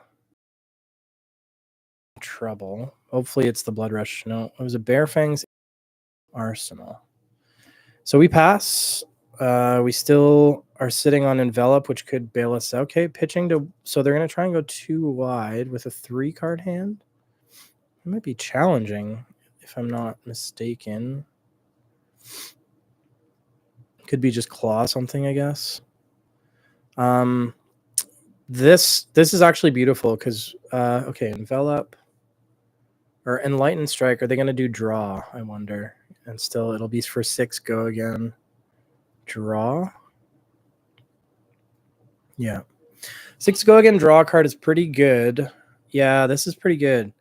Trouble. Hopefully it's the Blood Rush. No, it was a Bear Fangs arsenal. So we pass. We still are sitting on envelop, which could bail us out. Okay, pitching to, so they're going to try and go 2 wide with a 3 card hand. It might be challenging if I'm not mistaken. Could be just claw something, I guess. This is actually beautiful because okay, envelop or enlightened strike. Are they going to do draw? I wonder. And still, it'll be for 6. Go again. Draw. Yeah. 6 go again. Draw card is pretty good. Yeah, this is pretty good.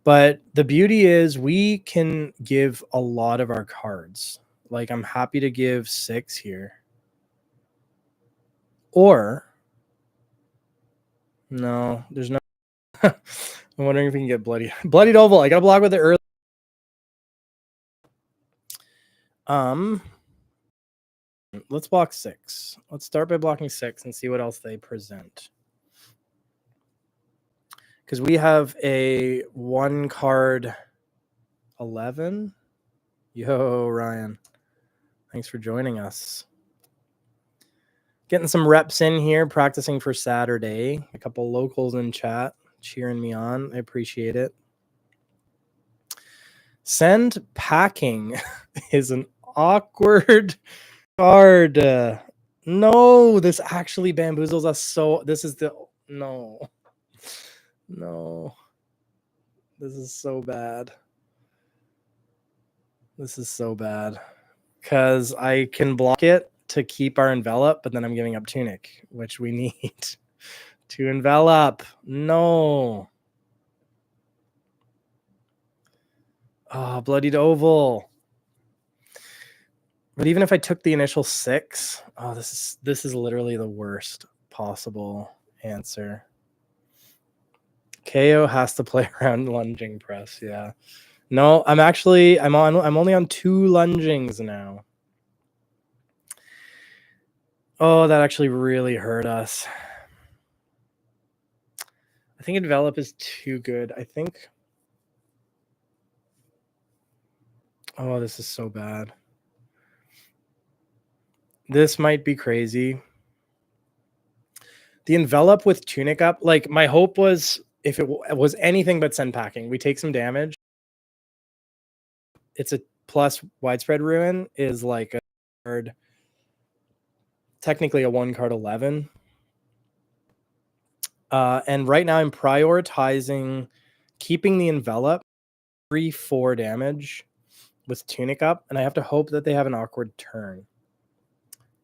But the beauty is we can give a lot of our cards. Like I'm happy to give 6 here. Or no, there's no. I'm wondering if we can get bloodied oval. I got to block with it early. Let's block 6. Let's start by blocking 6 and see what else they present. Because we have a 1 card 11. Yo, Ryan. Thanks for joining us. Getting some reps in here, practicing for Saturday. A couple locals in chat cheering me on. I appreciate it. Send packing is an awkward card. No, this actually bamboozles us. So this is the no. This is so bad. This is so bad. Because I can block it to keep our envelop, but then I'm giving up tunic, which we need to envelop. No. Oh, bloodied oval. But even if I took the initial 6, oh, this is literally the worst possible answer. Kayo has to play around lunging press. Yeah. No, I'm only on 2 lungings now. Oh, that actually really hurt us. I think envelop is too good. I think. Oh, this is so bad. This might be crazy. The envelop with tunic up, like my hope was if it was anything but send packing, we take some damage. It's a plus widespread ruin is like a card technically a 1-card 11. And right now I'm prioritizing keeping the envelop 3-4 damage with Tunic up, and I have to hope that they have an awkward turn.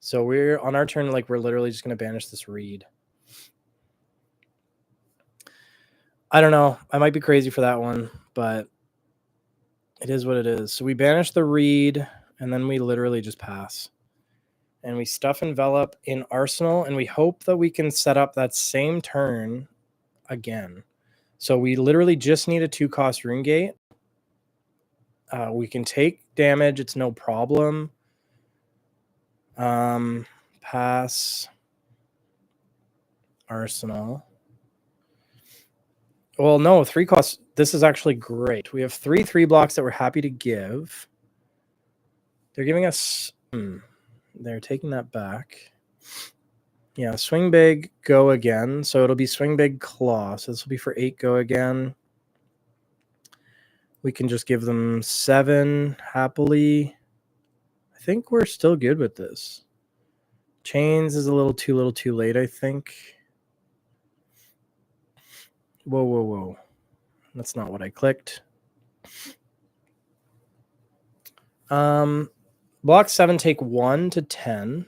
So we're on our turn, like we're literally just going to banish this reed. I don't know. I might be crazy for that one, but it is what it is. So we banish the reed, and then we literally just pass. And we stuff envelop in Arsenal, and we hope that we can set up that same turn again. So we literally just need a 2-cost rune gate. We can take damage. It's no problem. Pass Arsenal. Well, no, 3 costs. This is actually great. We have 3 blocks that we're happy to give. They're giving us... they're taking that back. Yeah, swing big, go again. So it'll be swing big, claw. So this will be for 8, go again. We can just give them 7 happily. I think we're still good with this. Chains is a little too late, I think. Whoa. That's not what I clicked. Block 7 take 1 to 10.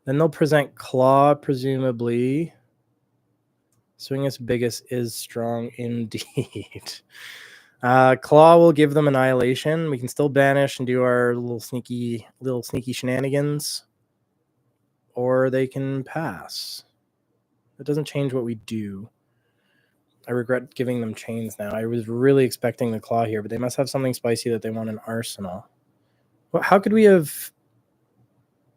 Then they'll present claw, presumably. Swingus biggest is strong indeed. Claw will give them annihilation. We can still banish and do our little sneaky shenanigans. Or they can pass. It doesn't change what we do. I regret giving them chains now. I was really expecting the claw here, but they must have something spicy that they want in Arsenal. Well, how could we have...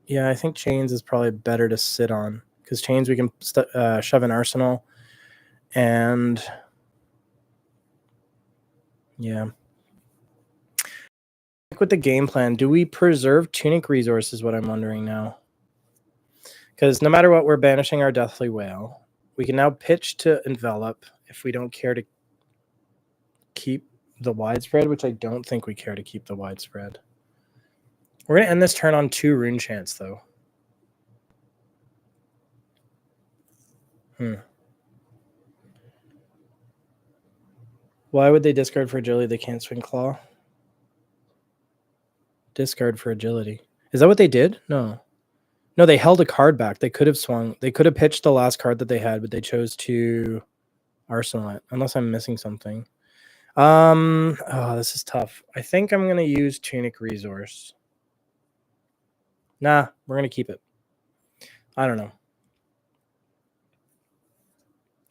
Yeah, I think chains is probably better to sit on. Because chains we can shove in Arsenal. And... yeah. With the game plan, do we preserve Tunic resource is what I'm wondering now. Because no matter what, we're banishing our Deathly Whale. We can now pitch to envelop if we don't care to keep the widespread, which I don't think we care to keep the widespread. We're going to end this turn on 2 rune chants, though. Why would they discard for agility? They can't swing claw. Discard for agility. Is that what they did? No, they held a card back. They could have swung. They could have pitched the last card that they had, but they chose to Arsenal it. Unless I'm missing something. Oh, this is tough. I think I'm going to use Tunic Resource. Nah, we're going to keep it. I don't know.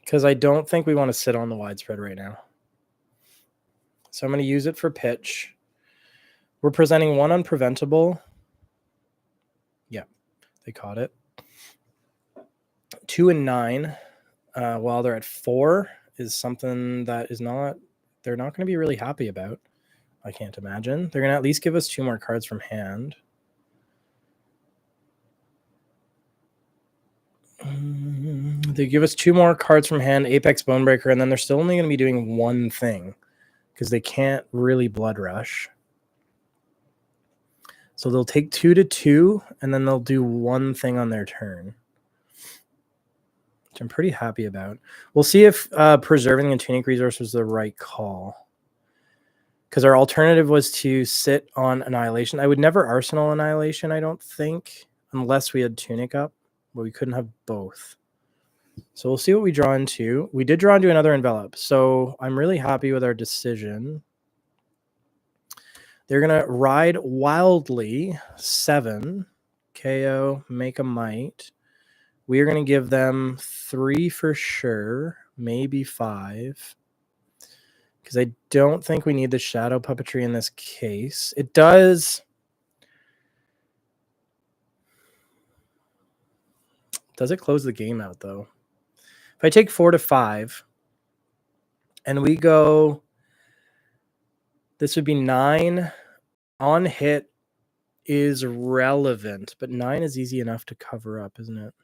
Because I don't think we want to sit on the widespread right now. So I'm going to use it for pitch. We're presenting 1 unpreventable. Yeah, they caught it. 2 and 9, while they're at 4, is something that is not... they're not going to be really happy about. I can't imagine. They're going to at least give us 2 more cards from hand. They give us 2 more cards from hand, Apex Bonebreaker, and then they're still only going to be doing 1 thing because they can't really Blood Rush. So they'll take 2 to 2, and then they'll do 1 thing on their turn, which I'm pretty happy about. We'll see if preserving the Tunic Resource was the right call. Because our alternative was to sit on Annihilation. I would never Arsenal Annihilation, I don't think, unless we had Tunic up. But we couldn't have both. So we'll see what we draw into. We did draw into another envelop. So I'm really happy with our decision. They're going to ride wildly 7. Kayo, make a might. We are going to give them 3 for sure. Maybe 5. Because I don't think we need the shadow puppetry in this case. It does... does it close the game out, though? If I take 4 to 5, and we go... this would be 9. On hit is relevant, but 9 is easy enough to cover up, isn't it?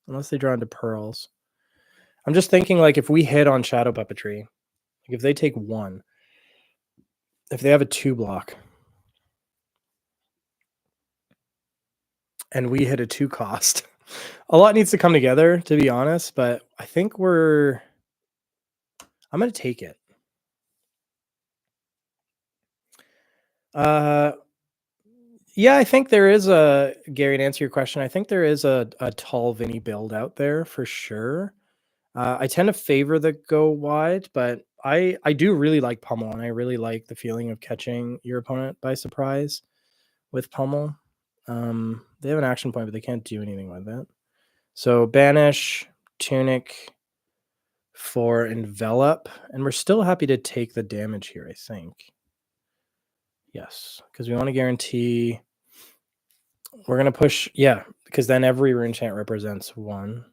Unless they draw into pearls. I'm just thinking, like, if we hit on shadow puppetry, like if they take 1, if they have a 2 block, and we hit a 2 cost. A lot needs to come together, to be honest, but I think I'm going to take it. Yeah, I think there is Gary, to answer your question, I think there is a tall Vinny build out there for sure. I tend to favor the go wide, but I do really like Pummel, and I really like the feeling of catching your opponent by surprise with Pummel. They have an action point, but they can't do anything with it. So banish, tunic for envelop, and we're still happy to take the damage here, I think. Yes, because we want to guarantee. We're going to push, yeah, because then every rune chant represents 1.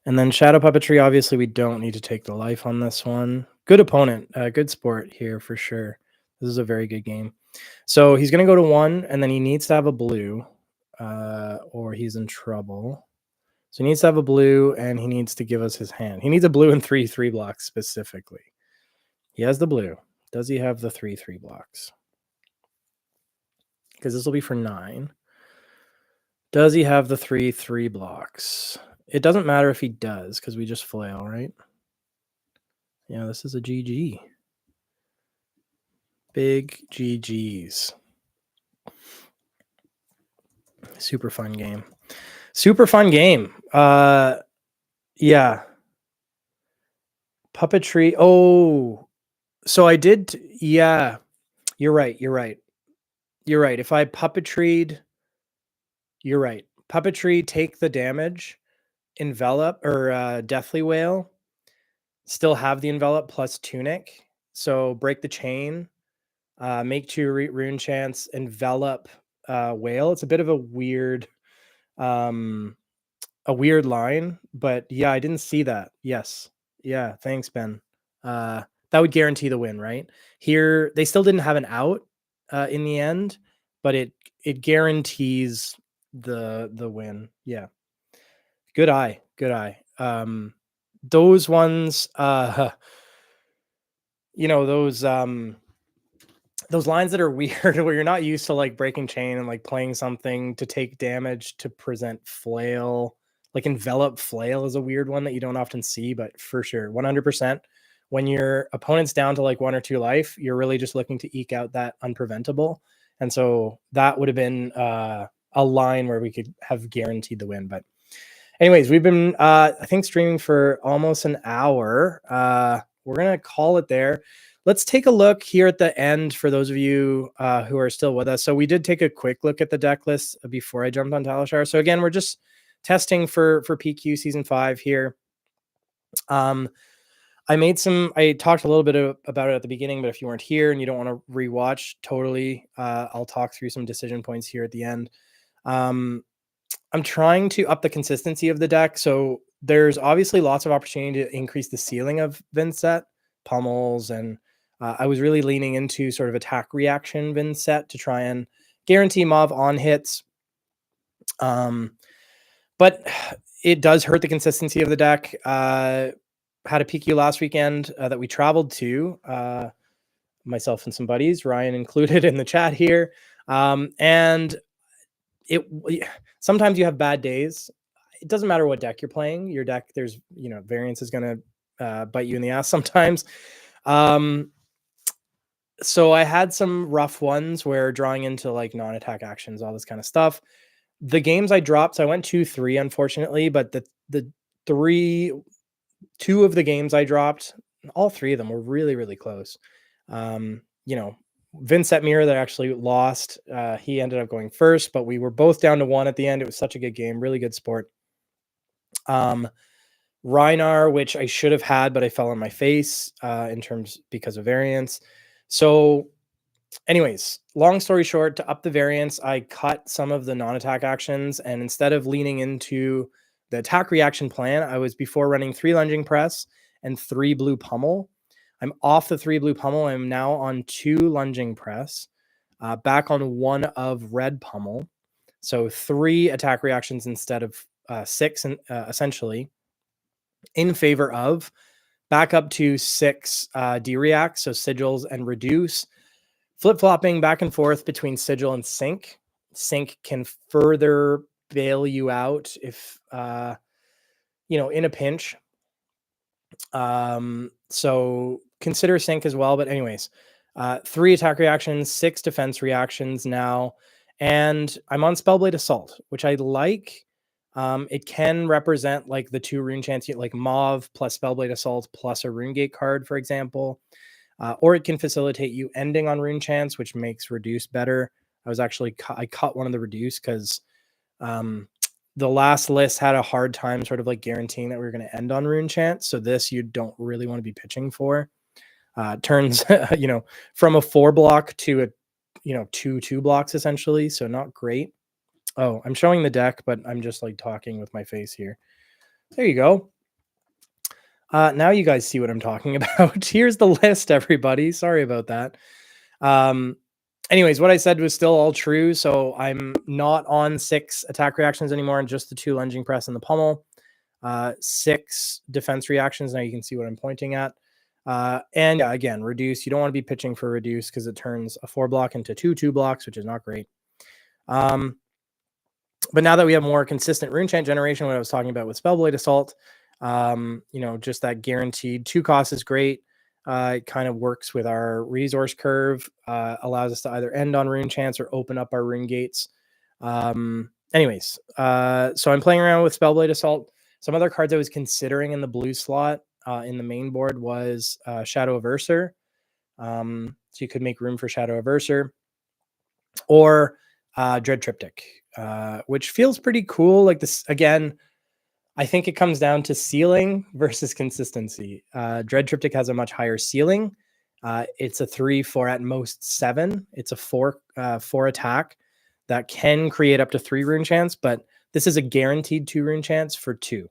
And then Shadow Puppetry, obviously we don't need to take the life on this one. Good opponent, good sport here for sure. This is a very good game. So he's going to go to 1, and then he needs to have a blue, or he's in trouble. So he needs to have a blue, and he needs to give us his hand. He needs a blue and 3 blocks specifically. He has the blue. Does he have the 3 blocks? Because this will be for 9. Does he have the 3 blocks? It doesn't matter if he does, because we just flail, right? Yeah, this is a GG. Big GGs. Super fun game. Super fun game. Yeah. Puppetry. Oh, so I did. Yeah, you're right. If I puppetried, you're right. Puppetry, take the damage, envelop or deathly whale, still have the envelop plus tunic. So break the chain, make 2 rune chants, envelop whale. It's a bit of a weird line, but yeah, I didn't see that. Yes. Yeah, thanks, Ben. That would guarantee the win, right? Here, they still didn't have an out in the end, but it guarantees the win. Yeah. Good eye. Those ones, those lines that are weird where you're not used to like breaking chain and like playing something to take damage to present flail. Like envelop flail is a weird one that you don't often see, but for sure, 100%. When your opponent's down to like 1 or 2 life, you're really just looking to eke out that unpreventable. And so that would have been a line where we could have guaranteed the win. But anyways, we've been, I think, streaming for almost an hour. We're going to call it there. Let's take a look here at the end for those of you who are still with us. So we did take a quick look at the deck list before I jumped on Talahar. So again, we're just testing for PQ Season 5 here. I talked a little bit about it at the beginning, but if you weren't here and you don't want to rewatch, totally, I'll talk through some decision points here at the end. I'm trying to up the consistency of the deck. So there's obviously lots of opportunity to increase the ceiling of Vynnset, pummels, and I was really leaning into sort of attack reaction Vynnset to try and guarantee Mauve on hits. But it does hurt the consistency of the deck. Had a PQ last weekend that we traveled to, myself and some buddies, Ryan included in the chat here. And sometimes you have bad days. It doesn't matter what deck you're playing. Your deck, there's, variance is going to bite you in the ass sometimes. So I had some rough ones where drawing into like non-attack actions, all this kind of stuff. The games I dropped, so I went 2-3, unfortunately, but the 2 of the games I dropped, all 3 of them were really, really close. Vynnset Mirror that actually lost. He ended up going first, but we were both down to 1 at the end. It was such a good game, really good sport. Rhinar, which I should have had, but I fell on my face because of variance. So anyways, long story short, to up the variance, I cut some of the non-attack actions, and instead of leaning into the attack reaction plan, I was before running 3 lunging press and 3 blue pummel. I'm off the 3 blue pummel. I'm now on 2 lunging press, back on 1 of red pummel. So 3 attack reactions instead of 6, essentially, in favor of back up to 6 D-react, so sigils and reduce, flip-flopping back and forth between sigil and sync. Sync can further bail you out if, in a pinch. So consider sync as well. But anyways, 3 attack reactions, 6 defense reactions now. And I'm on Spellblade Assault, which I like. It can represent like the 2 rune chants, like Mauve plus Spellblade Assault plus a Rune Gate card, for example. Or it can facilitate you ending on rune chants, which makes reduce better. I cut one of the reduce because the last list had a hard time sort of like guaranteeing that we were going to end on rune chants. So this you don't really want to be pitching for. Turns, from a 4 block to a, 2 blocks essentially. So not great. Oh, I'm showing the deck, but I'm just like talking with my face here. There you go. Now you guys see what I'm talking about. Here's the list, everybody. Sorry about that. Anyways, what I said was still all true. So I'm not on 6 attack reactions anymore, and just the 2 lunging press and the pummel. 6 defense reactions. Now you can see what I'm pointing at. And yeah, again, reduce. You don't want to be pitching for reduce because it turns a 4 block into 2 blocks, which is not great. But now that we have more consistent rune chant generation, what I was talking about with Spellblade Assault, just that guaranteed 2 cost is great. It kind of works with our resource curve, allows us to either end on rune chants or open up our rune gates. Anyways, so I'm playing around with Spellblade Assault. Some other cards I was considering in the blue slot in the main board was Shadow Averser. So you could make room for Shadow Averser or Dread Triptych, which feels pretty cool. Like this, again, I think it comes down to ceiling versus consistency. Dread Triptych has a much higher ceiling. It's a 3 for at most 7. It's a 4 attack that can create up to 3 rune chants, but this is a guaranteed 2 rune chants for 2.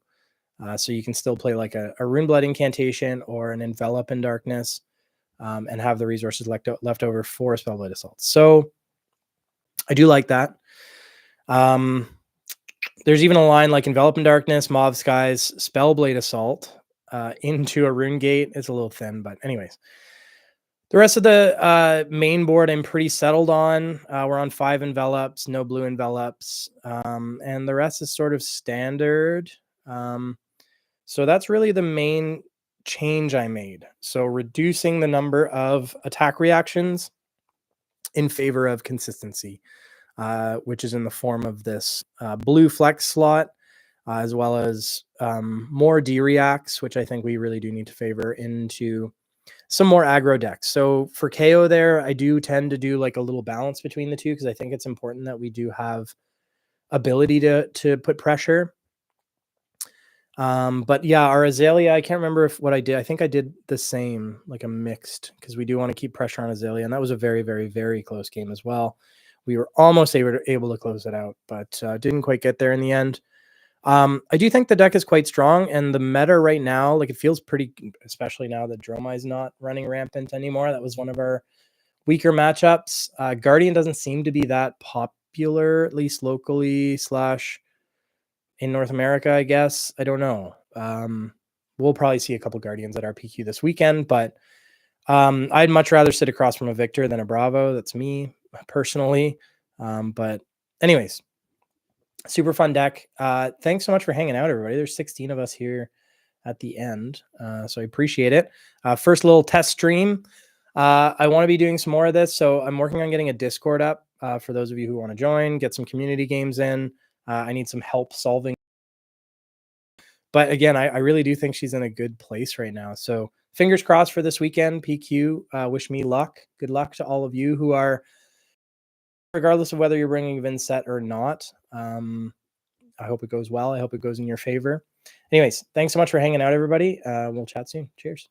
So you can still play like a Runeblood Incantation or an Envelop in Darkness and have the resources left over for Spellblade Assault. So I do like that. There's even a line like Envelop in Darkness, Mauve Skies, Spellblade Assault into a Rune Gate. It's a little thin, but anyways. The rest of the main board I'm pretty settled on. We're on 5 envelops, no blue envelops, and the rest is sort of standard. So that's really the main change I made. So reducing the number of attack reactions in favor of consistency, which is in the form of this blue flex slot, as well as more D-reacts, which I think we really do need to favor into some more aggro decks. So for Kayo there, I do tend to do like a little balance between the two because I think it's important that we do have ability to put pressure. But yeah, our Aelia, I can't remember what I did. I think I did the same, like a mixed, because we do want to keep pressure on Aelia, and that was a very, very, very close game as well. We were almost able to close it out, but didn't quite get there in the end. I do think the deck is quite strong, and the meta right now, like it feels pretty, especially now that Dromai is not running rampant anymore. That was one of our weaker matchups. Guardian doesn't seem to be that popular, at least locally / in North America, I guess. I don't know. We'll probably see a couple Guardians at our PQ this weekend, but I'd much rather sit across from a Victor than a Bravo. That's me personally. But anyways, super fun deck. Thanks so much for hanging out, everybody. There's 16 of us here at the end, so I appreciate it. First little test stream. I want to be doing some more of this, so I'm working on getting a Discord up for those of you who want to join, get some community games in. I need some help solving. But again, I really do think she's in a good place right now. So fingers crossed for this weekend, PQ. Wish me luck. Good luck to all of you who are, regardless of whether you're bringing Vynnset or not. I hope it goes well. I hope it goes in your favor. Anyways, thanks so much for hanging out, everybody. We'll chat soon. Cheers.